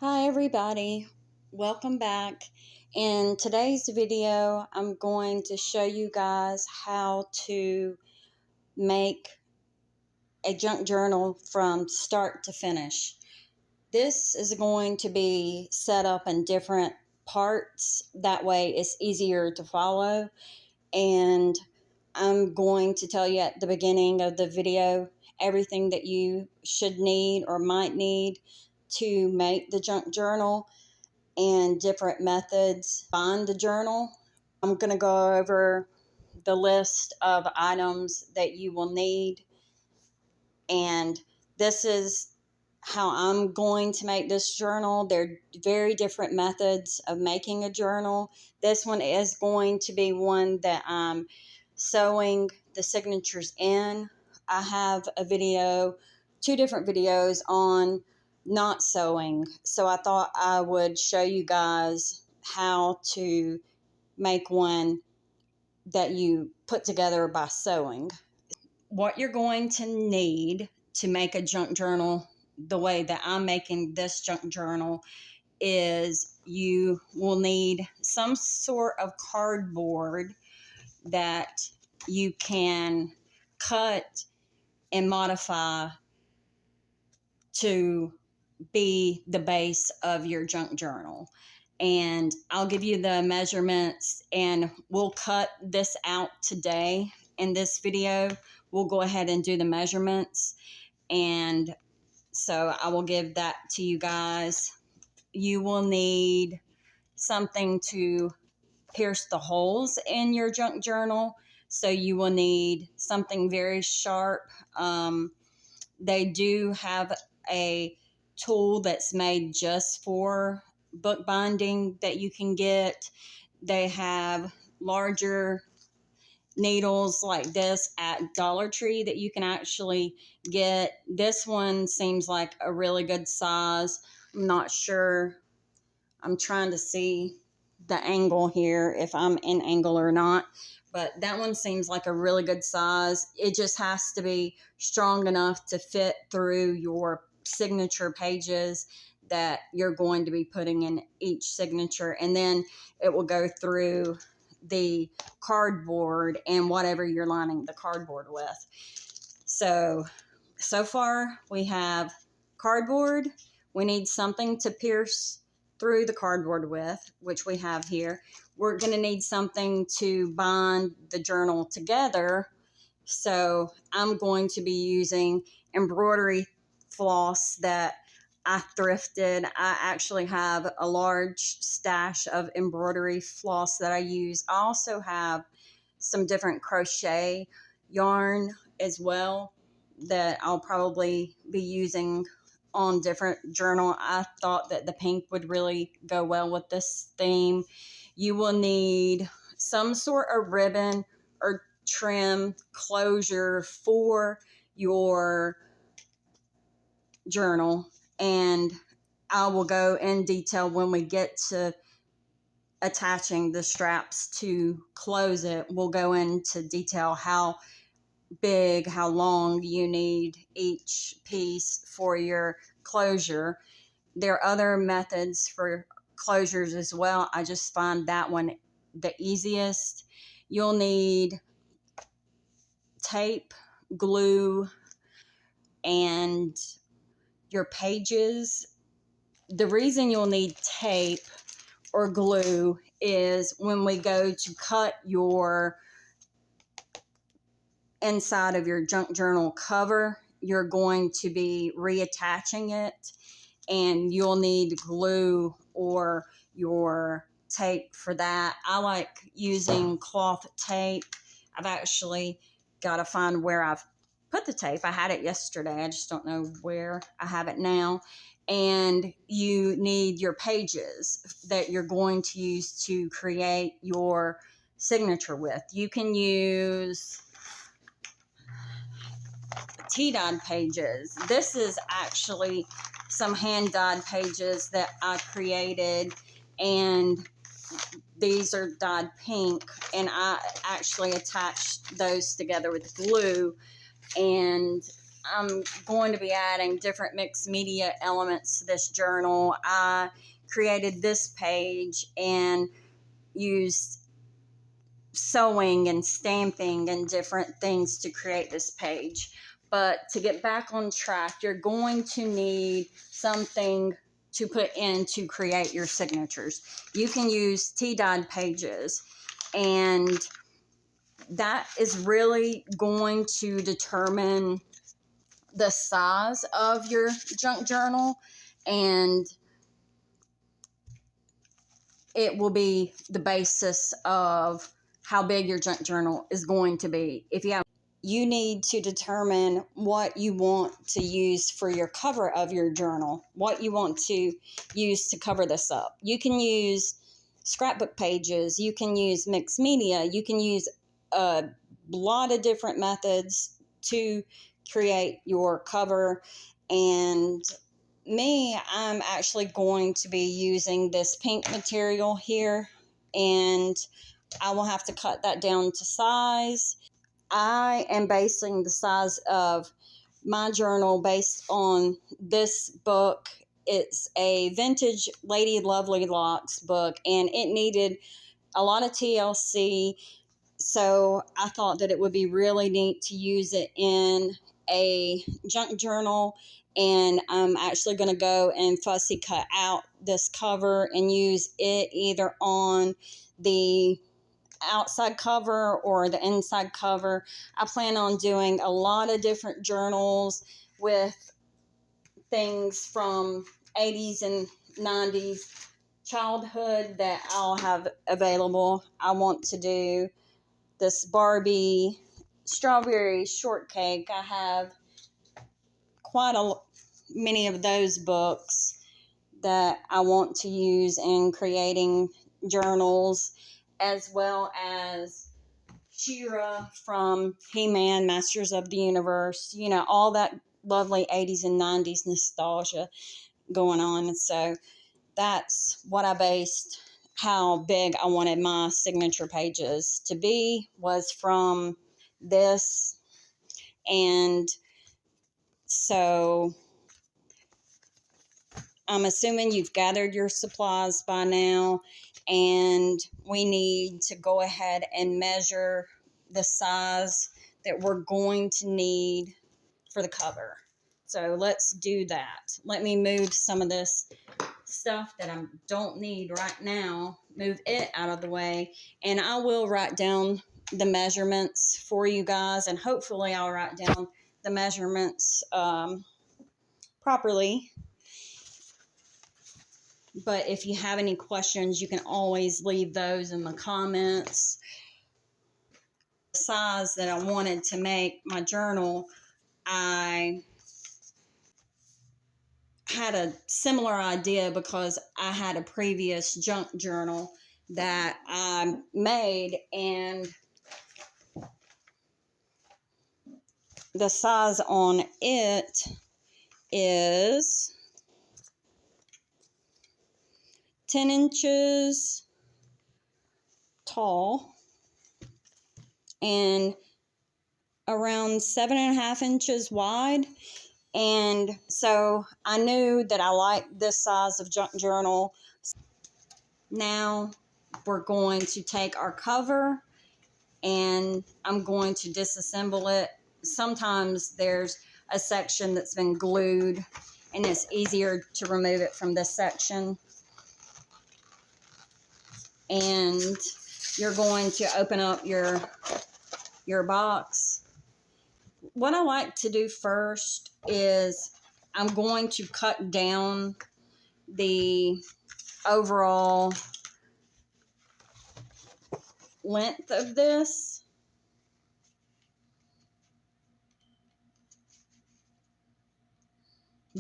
Hi everybody, welcome back. In today's video, I'm going to show you guys how to make a junk journal from start to finish. This is going to be set up in different parts, that way it's easier to follow, and I'm going to tell you at the beginning of the video everything that you should need or might need to make the junk journal and different methods bind the journal. I'm going to go over the list of items that you will need, and this is how I'm going to make this journal. There are very different methods of making a journal. This one is going to be one that I'm sewing the signatures in. I have a video, two different videos on not sewing, so I thought I would show you guys how to make one that you put together by sewing. What you're going to need to make a junk journal the way that I'm making this junk journal is you will need some sort of cardboard that you can cut and modify to be the base of your junk journal. And I'll give you the measurements, and we'll cut this out today in this video. We'll go ahead and do the measurements, and so I will give that to you guys. You will need something to pierce the holes in your junk journal, so you will need something very sharp. They do have a tool that's made just for bookbinding that you can get. They have larger needles like this at Dollar Tree that you can actually get. This one seems like a really good size. I'm not sure. I'm trying to see the angle here, if I'm in angle or not. But that one seems like a really good size. It just has to be strong enough to fit through your signature pages that you're going to be putting in each signature. And then it will go through the cardboard and whatever you're lining the cardboard with. So far we have cardboard. We need something to pierce through the cardboard with, which we have here. We're going to need something to bind the journal together. So I'm going to be using embroidery floss that I thrifted. I actually have a large stash of embroidery floss that I use. I also have some different crochet yarn as well that I'll probably be using on different journal. I thought that the pink would really go well with this theme. You will need some sort of ribbon or trim closure for your journal, and I will go in detail when we get to attaching the straps to close it. We'll go into detail how big, how long you need each piece for your closure. There are other methods for closures as well. I just find that one the easiest. You'll need tape, glue, and your pages. The reason you'll need tape or glue is when we go to cut your inside of your junk journal cover, you're going to be reattaching it, and you'll need glue or your tape for that. I like using cloth tape. I've actually got to find where I've put the tape. I had it yesterday. I just don't know where I have it now. And you need your pages that you're going to use to create your signature with. You can use tea-dyed pages. This is actually some hand-dyed pages that I created, and these are dyed pink, and I actually attached those together with glue, and I'm going to be adding different mixed media elements to this journal. I created this page and used sewing and stamping and different things to create this page. But to get back on track, you're going to need something to put in to create your signatures. You can use tea-dyed pages, and that is really going to determine the size of your junk journal, and it will be the basis of how big your junk journal is going to be. You need to determine what you want to use for your cover of your journal, what you want to use to cover this up. You can use scrapbook pages, you can use mixed media, you can use a lot of different methods to create your cover. And me, I'm actually going to be using this pink material here, and I will have to cut that down to size. I am basing the size of my journal based on this book. It's a vintage Lady Lovely Locks book, and it needed a lot of TLC, so I thought that it would be really neat to use it in a junk journal. And I'm actually going to go and fussy cut out this cover and use it either on the outside cover or the inside cover. I plan on doing a lot of different journals with things from 80s and 90s childhood that I'll have available. I want to do this Barbie strawberry shortcake. I have quite many of those books that I want to use in creating journals, as well as She-Ra from He-Man, Masters of the Universe, all that lovely 80s and 90s nostalgia going on. And so that's what I based how big I wanted my signature pages to be, was from this. And so I'm assuming you've gathered your supplies by now, and we need to go ahead and measure the size that we're going to need for the cover. So let's do that. Let me move some of this stuff that I don't need right now, move it out of the way, and I will write down the measurements for you guys, and hopefully I'll write down the measurements properly. But if you have any questions, you can always leave those in the comments. The size that I wanted to make my journal, I had a similar idea because I had a previous junk journal that I made, and the size on it is 10 inches tall and around 7.5 inches wide. And so I knew that I liked this size of junk journal. Now we're going to take our cover, and I'm going to disassemble it. Sometimes there's a section that's been glued, and it's easier to remove it from this section. And you're going to open up your box. What I like to do first is I'm going to cut down the overall length of this.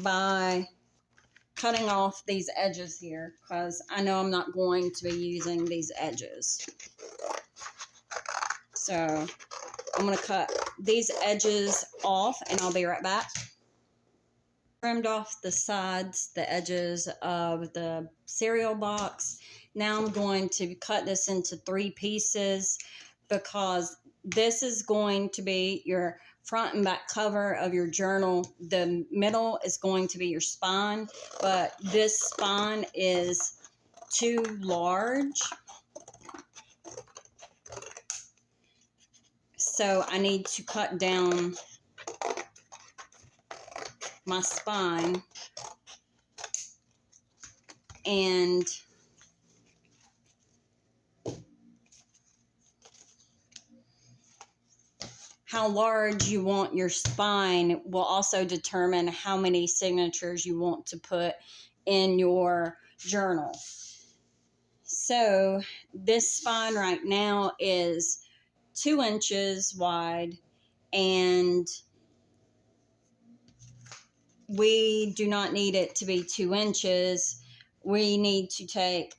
By cutting off these edges here, because I know I'm not going to be using these edges. So I'm going to cut these edges off, and I'll be right back. Trimmed off the sides, the edges of the cereal box. Now I'm going to cut this into 3 pieces, because this is going to be your front and back cover of your journal, the middle is going to be your spine, but this spine is too large. So I need to cut down my spine, and how large you want your spine will also determine how many signatures you want to put in your journal. So this spine right now is 2 inches wide, and we do not need it to be 2 inches. We need to take,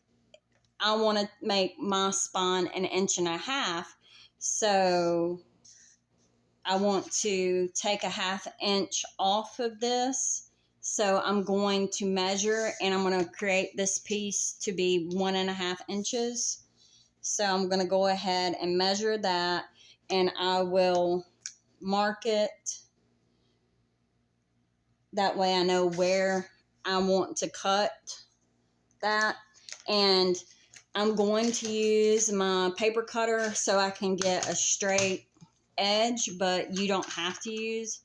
I want to make my spine 1.5 inches. So I want to take 1/2 inch off of this. So I'm going to measure, and I'm going to create this piece to be 1.5 inches. So I'm going to go ahead and measure that, and I will mark it. That way I know where I want to cut that. And I'm going to use my paper cutter so I can get a straight edge, but you don't have to use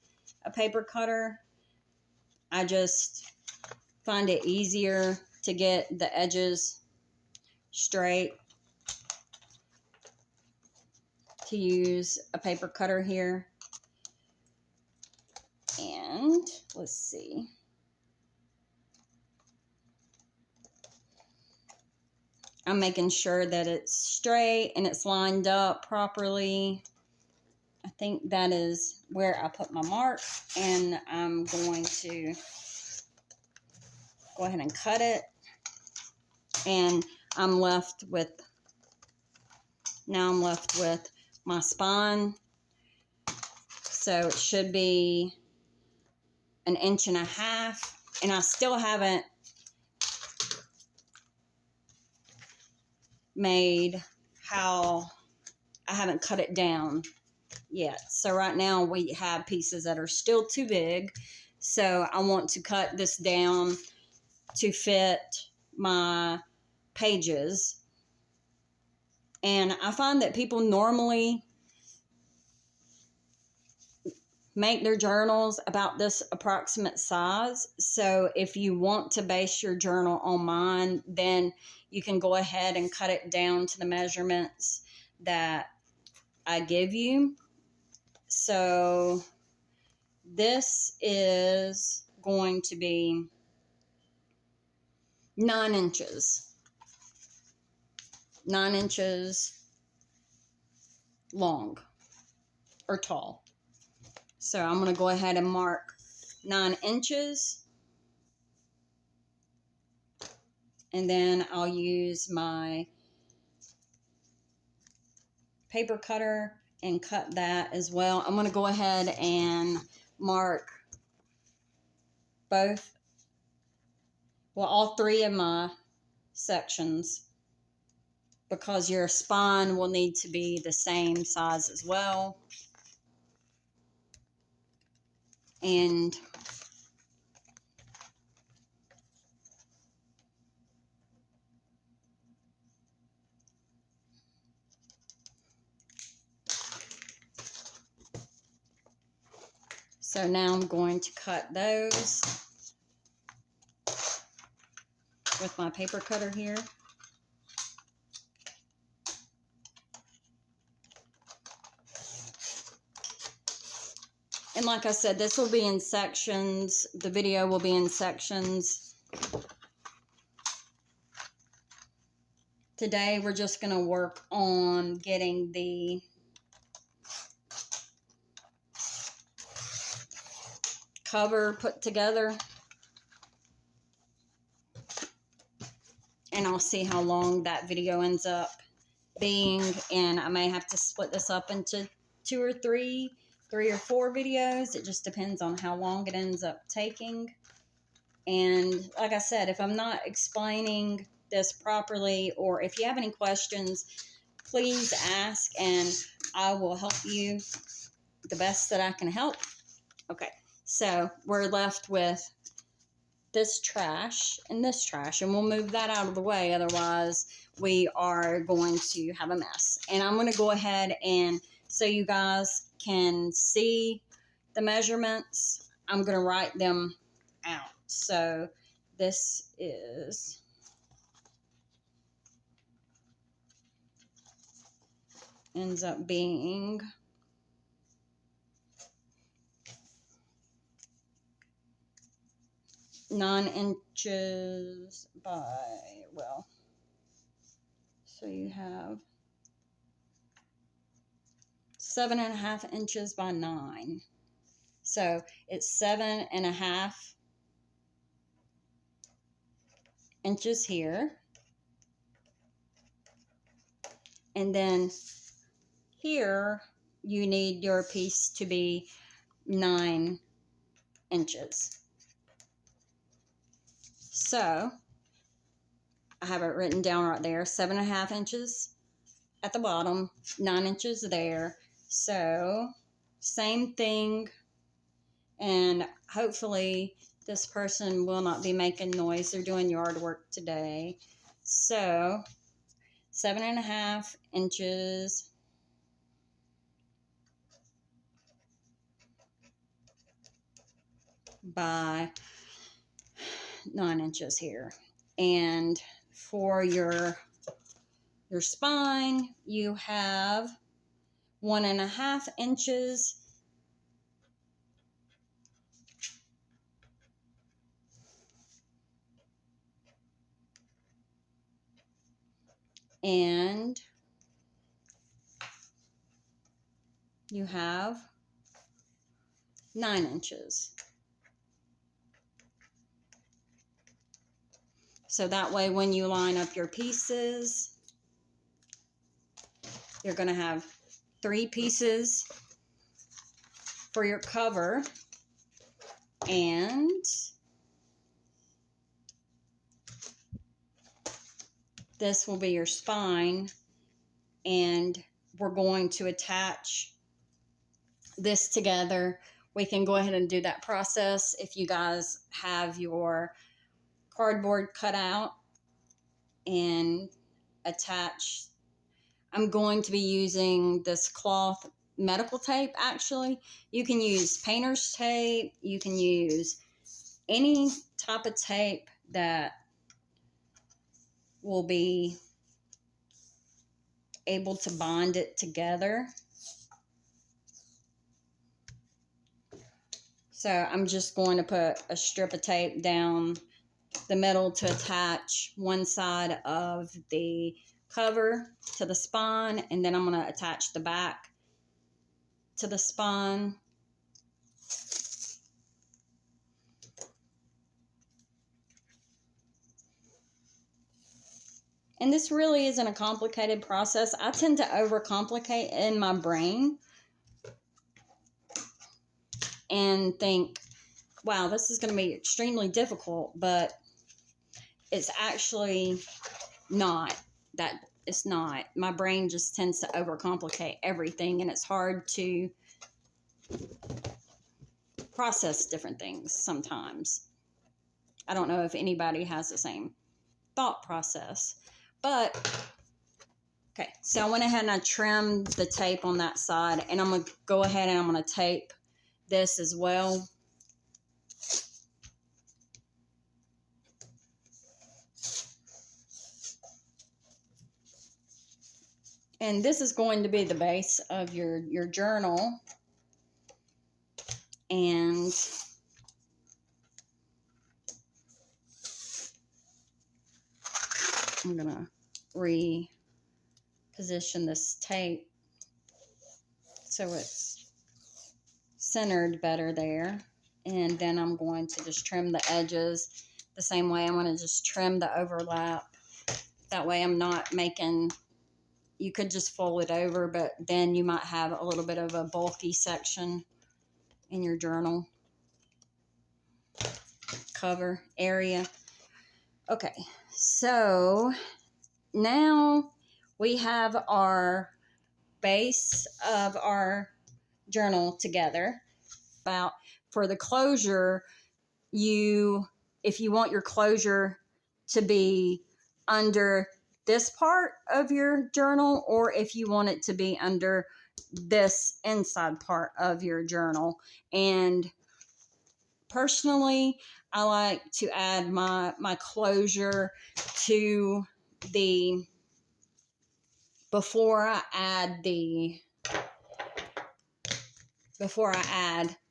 a paper cutter. I just find it easier to get the edges straight to use a paper cutter here. And let's see. I'm making sure that it's straight and it's lined up properly. I think that is where I put my mark, and I'm going to go ahead and cut it. And I'm left with my spine. So it should be 1.5 inches, and I still haven't made how I haven't cut it down yet. So right now we have pieces that are still too big. So I want to cut this down to fit my pages. And I find that people normally make their journals about this approximate size. So if you want to base your journal on mine, then you can go ahead and cut it down to the measurements that I give you. So this is going to be 9 inches. 9 inches long or tall. So I'm going to go ahead and mark 9 inches. And then I'll use my paper cutter and cut that as well. I'm going to go ahead and mark all 3 of my sections, because your spine will need to be the same size as well. And so now I'm going to cut those with my paper cutter here. And like I said, this will be in sections. The video will be in sections. Today we're just going to work on getting the cover put together. And I'll see how long that video ends up being. And I may have to split this up into 2 or 3 or 4 videos. It just depends on how long it ends up taking. And like I said, if I'm not explaining this properly, or if you have any questions, please ask and I will help you the best that I can help. Okay, so we're left with this trash and this trash, and we'll move that out of the way, otherwise we are going to have a mess. And I'm going to go ahead, and so you guys can see the measurements, I'm going to write them out. So this ends up being 9 inches by, well, so you have 7.5 inches by 9. So it's 7.5 inches here. And then here you need your piece to be 9 inches. So I have it written down right there, 7.5 inches at the bottom, 9 inches there. So same thing, and hopefully this person will not be making noise. They're doing yard work today. So 7.5 inches by 9 inches here. And for your spine, you have 1.5 inches and you have 9 inches. So that way when you line up your pieces, you're going to have 3 pieces for your cover, and this will be your spine, and we're going to attach this together. We can go ahead and do that process if you guys have your cardboard cut out and attach. I'm going to be using this cloth medical tape. Actually, you can use painter's tape, you can use any type of tape that will be able to bond it together. So I'm just going to put a strip of tape down the middle to attach one side of the cover to the spine, and then I'm going to attach the back to the spine. And this really isn't a complicated process. I tend to overcomplicate in my brain and think, wow, this is going to be extremely difficult, but it's actually not. That it's not. My brain just tends to overcomplicate everything, and it's hard to process different things sometimes. I don't know if anybody has the same thought process, but okay, so I went ahead and I trimmed the tape on that side, and I'm going to go ahead and I'm going to tape this as well. And this is going to be the base of your journal. And I'm going to reposition this tape so it's centered better there. And then I'm going to just trim the edges the same way. I'm going to just trim the overlap. That way I'm not making, you could just fold it over, but then you might have a little bit of a bulky section in your journal cover area. Okay, so now we have our base of our journal together. About for the closure, if you want your closure to be under this part of your journal, or if you want it to be under this inside part of your journal. And personally, I like to add my closure to the before I add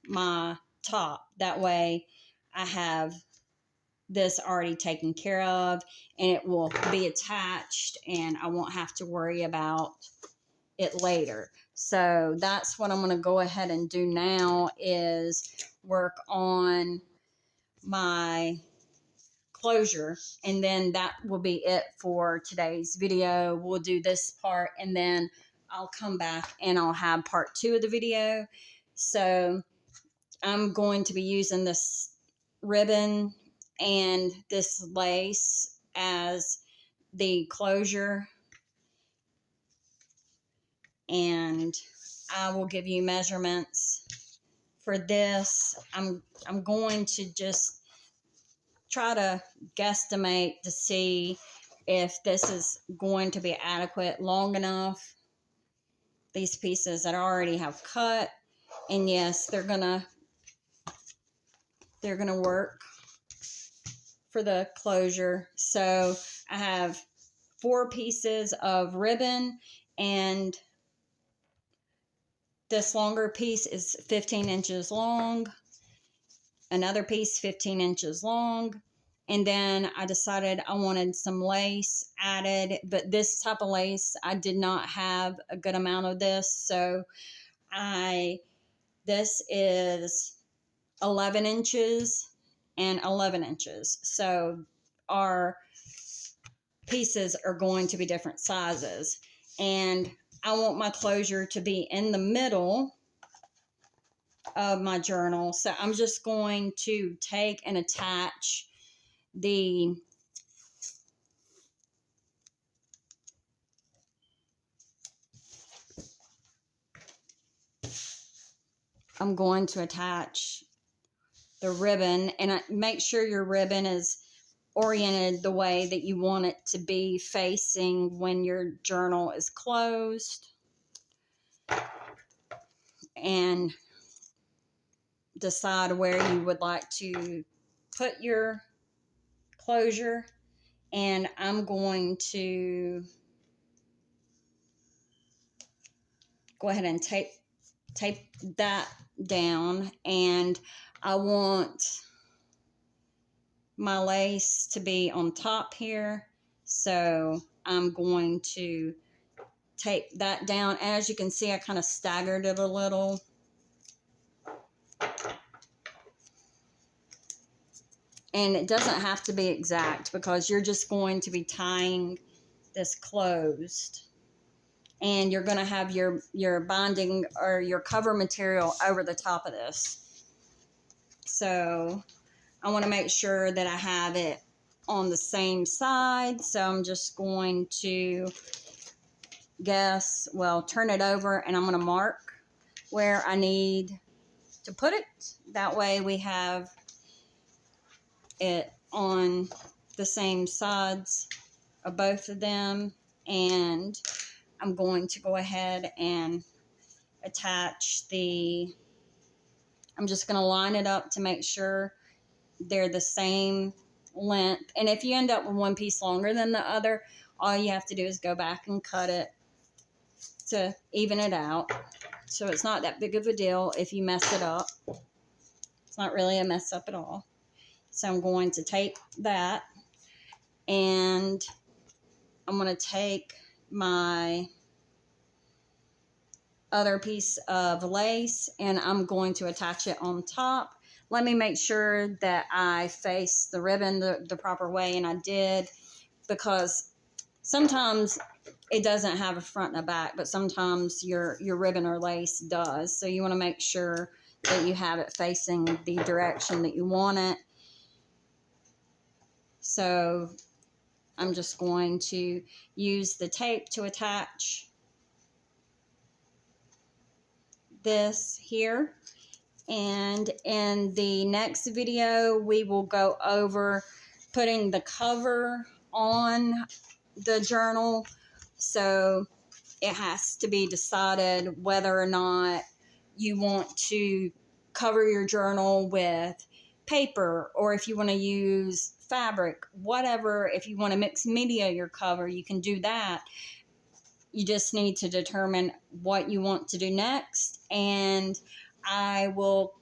my top. That way I have this already taken care of, and it will be attached, and I won't have to worry about it later. So that's what I'm going to go ahead and do now, is work on my closure, and then that will be it for today's video. We'll do this part, and then I'll come back and I'll have part 2 of the video. So I'm going to be using this ribbon and this lace as the closure, and I will give you measurements for this. I'm going to just try to guesstimate to see if this is going to be adequate, long enough. These pieces that I already have cut, and yes, they're gonna work for the closure. So I have 4 pieces of ribbon, and this longer piece is 15 inches long, another piece 15 inches long, and then I decided I wanted some lace added, but this type of lace, I did not have a good amount of this, so this is 11 inches and 11 inches. So our pieces are going to be different sizes. And I want my closure to be in the middle of my journal. So I'm just going to take and attach I'm going to attach the ribbon, and make sure your ribbon is oriented the way that you want it to be facing when your journal is closed, and decide where you would like to put your closure. And I'm going to go ahead and tape that down, and I want my lace to be on top here, so I'm going to tape that down. As you can see, I kind of staggered it a little. And it doesn't have to be exact, because you're just going to be tying this closed, and you're going to have your binding or your cover material over the top of this. So I want to make sure that I have it on the same side. So I'm just going to turn it over, and I'm going to mark where I need to put it. That way we have it on the same sides of both of them. And I'm going to go ahead and attach I'm just going to line it up to make sure they're the same length. And if you end up with one piece longer than the other, all you have to do is go back and cut it to even it out. So it's not that big of a deal if you mess it up. It's not really a mess up at all. So I'm going to tape that, and I'm going to take my other piece of lace, and I'm going to attach it on top. Let me make sure that I face the ribbon the proper way, and I did, because sometimes it doesn't have a front and a back, but sometimes your ribbon or lace does. So you want to make sure that you have it facing the direction that you want it. So I'm just going to use the tape to attach this here. And in the next video, we will go over putting the cover on the journal. So it has to be decided whether or not you want to cover your journal with paper, or if you want to use fabric, whatever. If you want to mix media your cover, you can do that. You just need to determine what you want to do next, and I will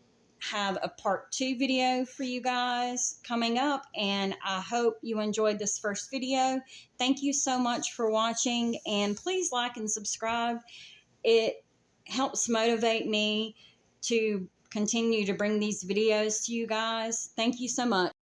have a part 2 video for you guys coming up, and I hope you enjoyed this first video. Thank you so much for watching, and please like and subscribe. It helps motivate me to continue to bring these videos to you guys. Thank you so much.